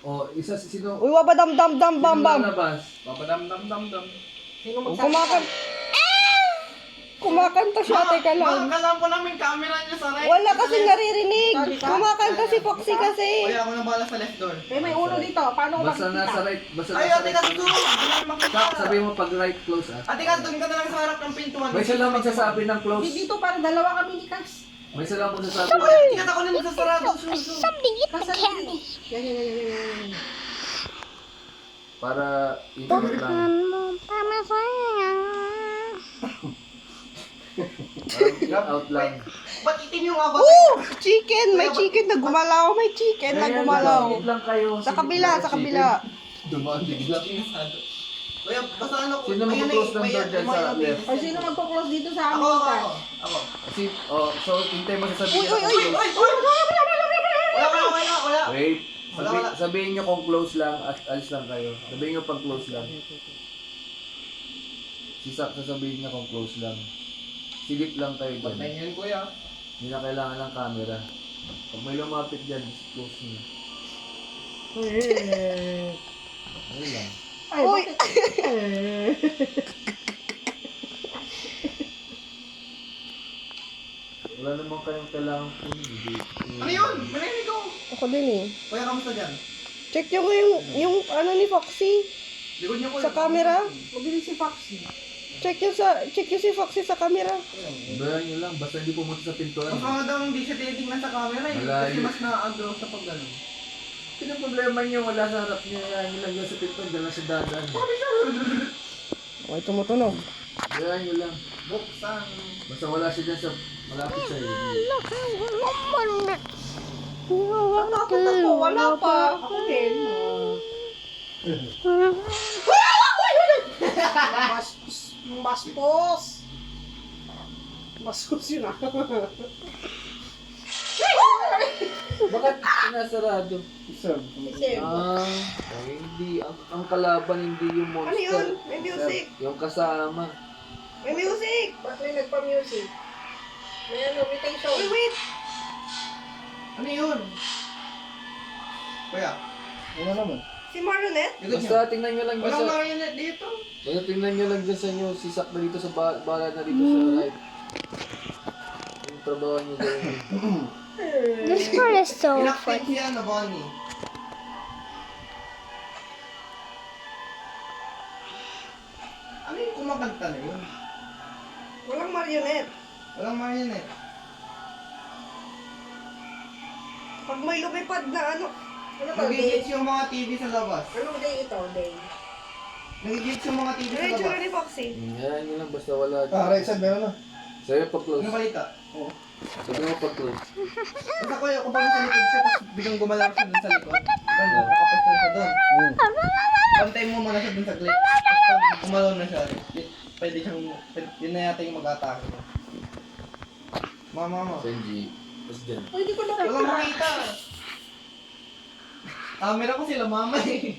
O, isa sino? Uy, wabadam dam dam bam Sino bam. lalabas? Papadam-dam-dam-dam. Sino Kumakanta. Kumakanta siya, teka lang. Makalam po namin camera niyo sa right. Wala kasi naririnig. Kumakanta si Foxy kasi. Kuya, ako na bala sa left door. Eh, may ulo dito. Paano ko Basta makikita? nasa right, basta Ay, nasa ate right. ka doon. Hindi namin makita. Sabi mo pag right close ah. Ate ka, doon ka na lang sa harap ng pintuan. May isa lang magsasabi ng close. Di dito, para dalawa kami ni Cass. May isa lang magsasabi. Ay, tingnan ako na magsasarado. Somebody get the candy. Yan. Para internet lang. Parang out lang. Ba't itim yung abot? Woo! Chicken! May chicken na gumalaw. May chicken na gumalaw. Ayan, lang kayo. Sa kabila, sa kabila. Dumaan bigla. Kuya, basta ano ko. Sino mag-close ng door dyan sa left? Ay, sino magpo-close dito sa Ako, amin, ako, Cass? ako. Ako. Kasi, oh, so, hintay mo sasabihin Uy, uy, na uy, close. Wala. Wait. Wala. Sabihin nyo kung close lang at alis lang kayo. Sabihin nyo pag close lang. Sasabihin niya kung close lang. Silip lang kayo dyan. Patayin yan, kuya. Hindi na kailangan ng camera. Pag may lumapit dyan, close nyo. Ano lang. Ay, Uy! Wala naman kayong kailangan hindi. Ano yun? Marinig ko. Ako din eh. Kuya, kamusta dyan? Check yung ano ni Foxy Likod niyo, kuya. sa camera. mabilis si Foxy. Check yung si Foxy sa camera. Bayan nyo lang, basta hindi pumunta sa pintuan. Baka nga daw hindi siya tinitingnan sa camera eh. Malayo. Kasi mas na-agro sa pag gano'n. Sino problema nyo? Wala sa harap nyo. Yan lang yan sa pintuan. Dala sa dadan. Okay, tumutunog. Bayan nyo lang. Buksan. Basta wala siya dyan sa malapit sa iyo. Nakakot ako, wala pa. Ako din. Baspos. Baspos yun ah. Bakit sinasarado? Sir. Hindi. Ang kalaban hindi yung monster. Ano yun? May music. Yung kasama. May music. Ba't may nagpa-music? May ano, invitation. Uy, wait. Ano yun? Kuya. Ano naman? Si Marionette? Likod niyo. Basta tingnan nyo lang dyan Walang sa... marionette dito. Basta tingnan nyo lang dyan sa inyo. Sisak na dito sa bala na dito sa live. Yung trabaho nyo gawin. This part is so Pinaktik fun. si ano, Bonnie. Ano yung kumakanta na yun? Walang Marionette. Walang marionette. Pag may lumipad na ano. Ano to, day? Nagigits yung mga TV sa labas. Anong day ito, day? Nagigits yung mga TV Ano sa yung tsura labas. ni Foxy? Yan nyo lang. Basta wala. Rexad, meron na. Sa'yo pag close. Ano balita? Sabi mo pag close. Basta kuya, kung pag sa likod siya, tapos biglang gumalaw siya dun sa likod. Nakapastol siya dun. Pantay mo muna siya dun sa clip. Tapos pag gumalaw na siya, pwede siyang, yun na yata yung mag-atake niya. Mama. Senji. Tapos dyan. Oh, hindi ko nakita. Walang makita. Camera ko sila mama eh.